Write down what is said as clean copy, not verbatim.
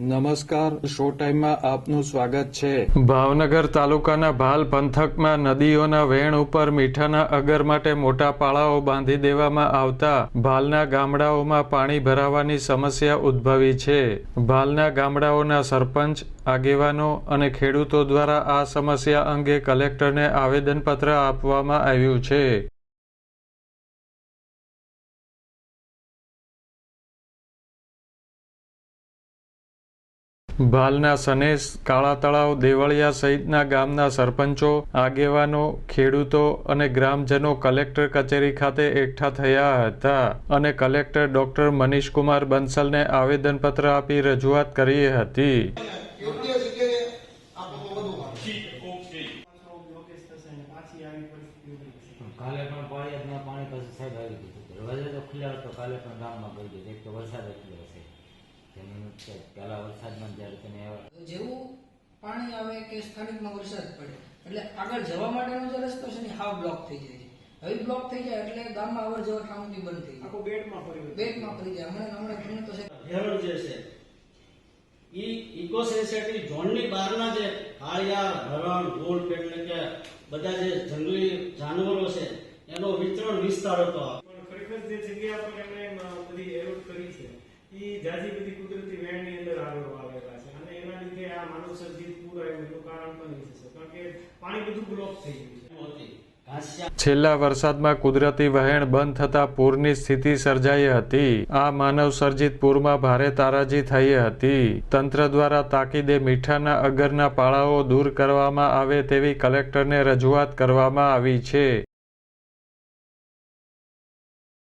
નમસ્કાર, શો ટાઈમમાં આપનું સ્વાગત છે। ભાવનગર તાલુકાના ભાલ પંથકમાં નદીઓના વહેણ ઉપર મીઠાના અગર માટે મોટા પાળાઓ બાંધી દેવામાં આવતા ભાલના ગામડાઓમાં પાણી ભરાવાની સમસ્યા ઉદ્ભવી છે। ભાલના ગામડાઓના સરપંચ, આગેવાનો અને ખેડૂતો દ્વારા આ સમસ્યા અંગે કલેક્ટરને આવેદનપત્ર આપવામાં આવ્યું છે। ભાલના સનેસ, કાળા તળાવ, દેવળિયા સહિતના ગામના સરપંચો, આગેવાનો, ખેડૂતો અને ગ્રામજનો કલેક્ટર કચેરી ખાતે એકઠા થયા હતા અને કલેક્ટર ડોક્ટર મનીષકુમાર બંસલને આવેદનપત્ર આપી રજૂઆત કરી હતી। કાલે પણ પાણી પછી સાહેબ આવી ગયું દરવાજા તો ખુલ્લા હતો। કાલે પણ ગામમાં ગઈ ગયું એક તો વરસાદ એટલો હશે પેલા વરસાદમાં જ્યારે તમે જેવું પાણી આવે કે સ્થાનિકમાં વરસાદ પડે એટલે આગળ જવા માટેનો જે રસ્તો છે ને હાવ બ્લોક થઈ જાય છે। હવે બ્લોક થઈ જાય એટલે ગામમાં અવર જવર ઠામથી બંધ થઈ જાય, આખો બેટમાં ફરી જાય। હમણાં તમને તો હેરણ જે છે ઈ ઇકો સેન્સિટિવ ઝોનની બહારના જે કાળિયા, હરણ, ગોળ પેડ કે બધા જે જંગલી જાનવરો છે એનો વિતરણ વિસ્તાર હતો। પણ ખરેખર જે જગ્યા પર એમણે બધી એરોડ કરી છે ઈ જાજી બધી કુદરતી વહેણની અંદર આવેલા છે અને એના લીધે આ માનવ સર્જિત પૂર આવ્યું એનું કારણ બની જશે, કારણ કે પાણી બધું બ્લોક થઈ ગયું છે। છેલ્લા વરસાદમાં કુદરતી વહેણ બંધ થતા પૂરની સ્થિતિ સર્જાઈ હતી। આ માનવ સર્જિત પૂરમાં ભારે તારાજી થઈ હતી। તંત્ર દ્વારા તાકીદે મીઠાના અગરના પાળાઓ દૂર કરવામાં આવે તેવી કલેક્ટરને રજૂઆત કરવામાં આવી છે।